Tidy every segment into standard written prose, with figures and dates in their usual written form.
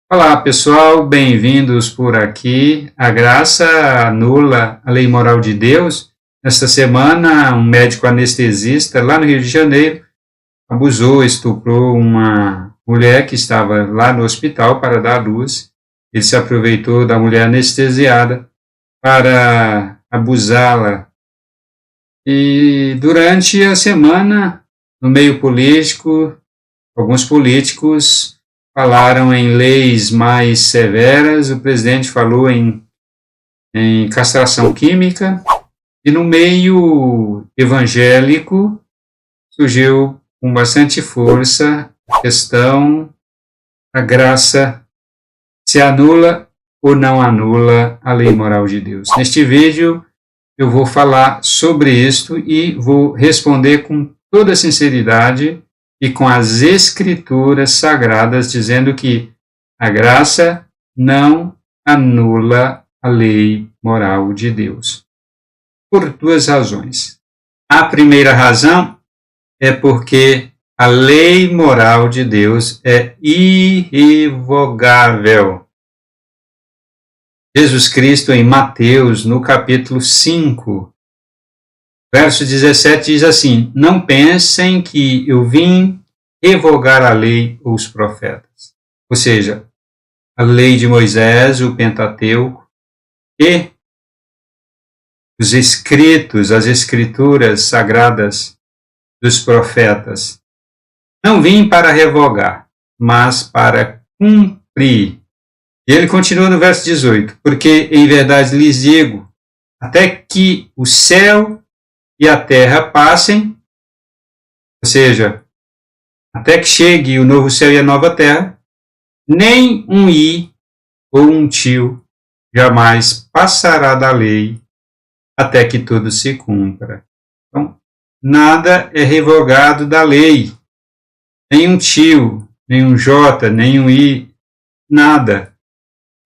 Olá, pessoal, bem-vindos por aqui. A graça anula a lei moral de Deus. Esta semana, um médico anestesista lá no Rio de Janeiro abusou, estuprou uma mulher que estava lá no hospital para dar à luz. Ele se aproveitou da mulher anestesiada para abusá-la. E durante a semana, no meio político, alguns políticos falaram em leis mais severas, o presidente falou em castração química, e no meio evangélico surgiu com bastante força a questão: a graça se anula ou não anula a lei moral de Deus. Neste vídeo eu vou falar sobre isto e vou responder com toda sinceridade e com as escrituras sagradas, dizendo que a graça não anula a lei moral de Deus. Por duas razões. A primeira razão é porque a lei moral de Deus é irrevogável. Jesus Cristo, em Mateus, no capítulo 5, verso 17, diz assim: não pensem que eu vim revogar a lei ou os profetas. Ou seja, a lei de Moisés, o Pentateuco e os escritos, as escrituras sagradas dos profetas. Não vim para revogar, mas para cumprir. E ele continua no verso 18: porque em verdade lhes digo, até que o céu e a terra passem, ou seja, até que chegue o novo céu e a nova terra, nem um i ou um tio jamais passará da lei até que tudo se cumpra. Então, nada é revogado da lei. Nem um tio, nem um j, nem um i, nada.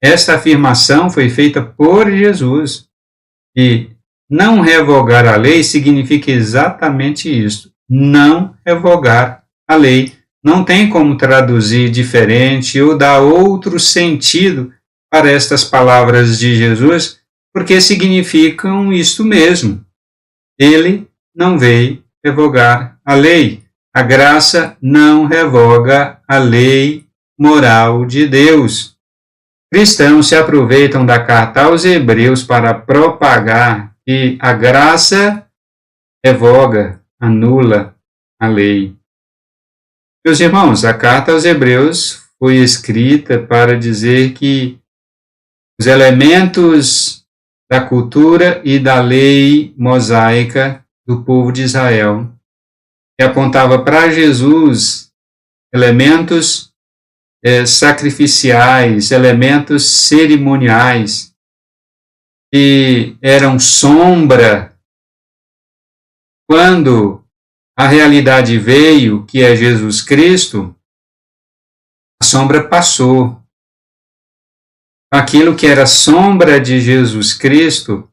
Esta afirmação foi feita por Jesus. E não revogar a lei significa exatamente isso. Não revogar a lei. Não tem como traduzir diferente ou dar outro sentido para estas palavras de Jesus, porque significam isto mesmo. Ele não veio revogar a lei. A graça não revoga a lei moral de Deus. Cristãos se aproveitam da carta aos Hebreus para propagar que a graça revoga, anula a lei. Meus irmãos, a carta aos Hebreus foi escrita para dizer que os elementos da cultura e da lei mosaica do povo de Israel, que apontava para Jesus, elementos sacrificiais, elementos cerimoniais, que eram sombra. Quando a realidade veio, que é Jesus Cristo, a sombra passou. Aquilo que era sombra de Jesus Cristo,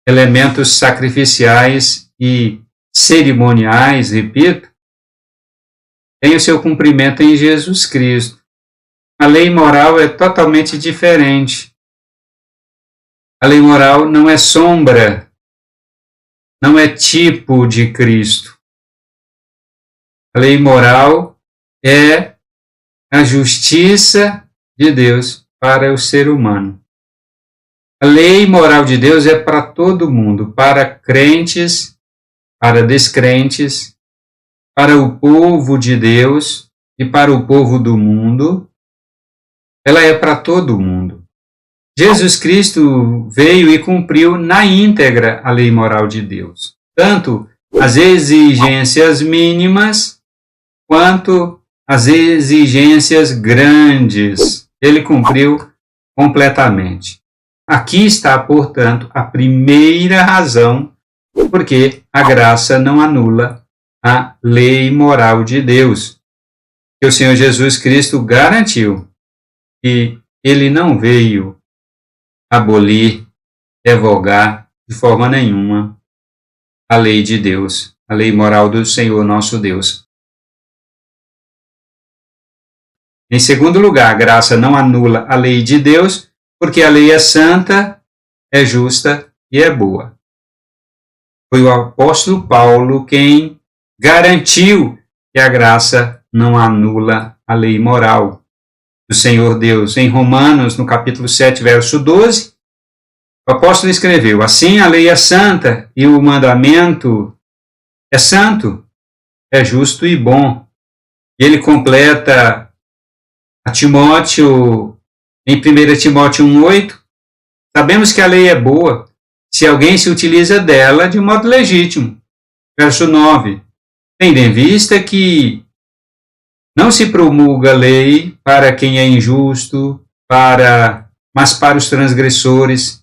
elementos sacrificiais e cerimoniais, repito, tem o seu cumprimento em Jesus Cristo. A lei moral é totalmente diferente. A lei moral não é sombra, não é tipo de Cristo. A lei moral é a justiça de Deus para o ser humano. A lei moral de Deus é para todo mundo, para crentes, para descrentes, para o povo de Deus e para o povo do mundo. Ela é para todo mundo. Jesus Cristo veio e cumpriu na íntegra a lei moral de Deus, tanto as exigências mínimas quanto as exigências grandes. Ele cumpriu completamente. Aqui está, portanto, a primeira razão porque a graça não anula a lei moral de Deus. Que o Senhor Jesus Cristo garantiu que ele não veio abolir, revogar de forma nenhuma a lei de Deus, a lei moral do Senhor nosso Deus. Em segundo lugar, a graça não anula a lei de Deus, porque a lei é santa, é justa e é boa. Foi o apóstolo Paulo quem garantiu que a graça não anula a lei moral do Senhor Deus. Em Romanos, no capítulo 7, verso 12, o apóstolo escreveu: assim a lei é santa e o mandamento é santo, é justo e bom. E ele completa a Timóteo, em 1 Timóteo 1,8, sabemos que a lei é boa se alguém se utiliza dela de modo legítimo. Verso 9, tendo em vista que não se promulga lei para quem é injusto, mas para os transgressores,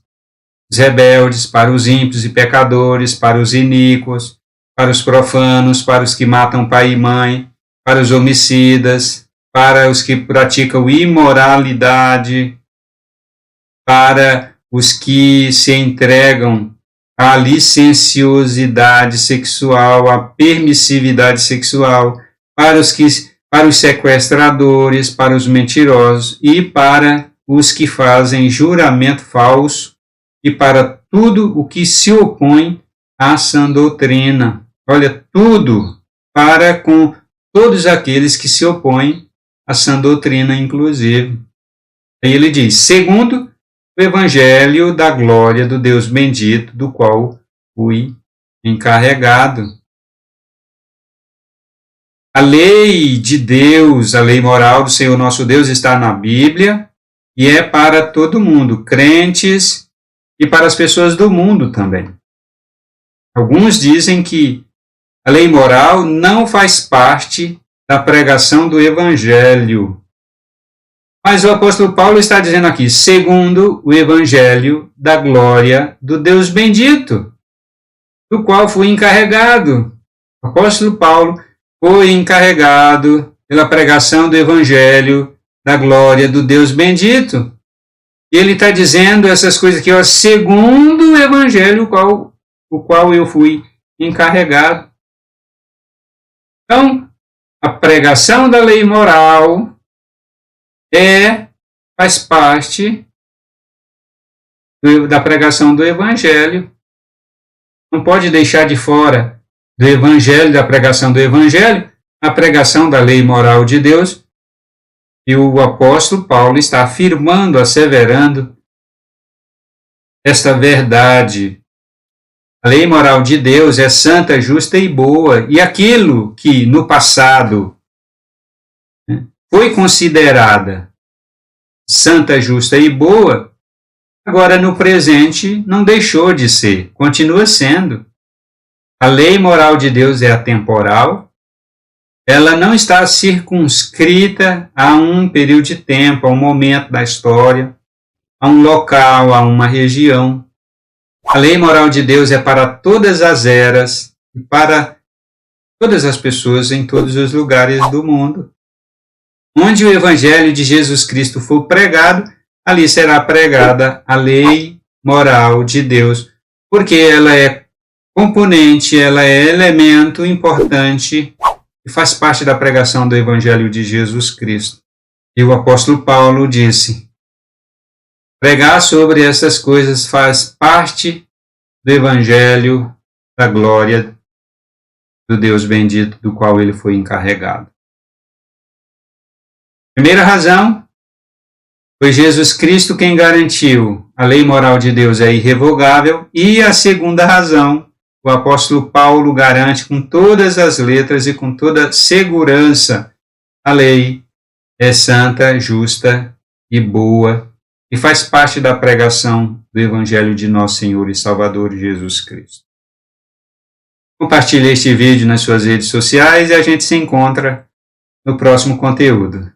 os rebeldes, para os ímpios e pecadores, para os iníquos, para os profanos, para os que matam pai e mãe, para os homicidas, para os que praticam imoralidade, para os que se entregam à licenciosidade sexual, à permissividade sexual, para os sequestradores, para os mentirosos e para os que fazem juramento falso e para tudo o que se opõe à sã doutrina. Olha, tudo para com todos aqueles que se opõem à sã doutrina, inclusive. Aí ele diz, segundo o evangelho da glória do Deus bendito, do qual fui encarregado. A lei de Deus, a lei moral do Senhor nosso Deus está na Bíblia e é para todo mundo, crentes e para as pessoas do mundo também. Alguns dizem que a lei moral não faz parte da pregação do Evangelho. Mas o apóstolo Paulo está dizendo aqui, segundo o Evangelho da glória do Deus bendito, do qual fui encarregado. O apóstolo Paulo foi encarregado pela pregação do Evangelho da glória do Deus bendito. E ele está dizendo essas coisas aqui, ó, segundo o Evangelho o qual eu fui encarregado. Então, a pregação da lei moral faz parte da pregação do Evangelho. Não pode deixar de fora do Evangelho, da pregação do Evangelho, a pregação da lei moral de Deus. E o apóstolo Paulo está afirmando, asseverando esta verdade. A lei moral de Deus é santa, justa e boa. E aquilo que no passado foi considerada santa, justa e boa, agora no presente não deixou de ser, continua sendo. A lei moral de Deus é atemporal, ela não está circunscrita a um período de tempo, a um momento da história, a um local, a uma região. A lei moral de Deus é para todas as eras e para todas as pessoas em todos os lugares do mundo. Onde o Evangelho de Jesus Cristo for pregado, ali será pregada a lei moral de Deus, porque ela é componente, ela é elemento importante e faz parte da pregação do Evangelho de Jesus Cristo. E o apóstolo Paulo disse, pregar sobre essas coisas faz parte do Evangelho da glória do Deus bendito, do qual ele foi encarregado. Primeira razão, foi Jesus Cristo quem garantiu a lei moral de Deus é irrevogável. E a segunda razão, o apóstolo Paulo garante com todas as letras e com toda segurança, a lei é santa, justa e boa e faz parte da pregação do Evangelho de nosso Senhor e Salvador Jesus Cristo. Compartilhe este vídeo nas suas redes sociais e a gente se encontra no próximo conteúdo.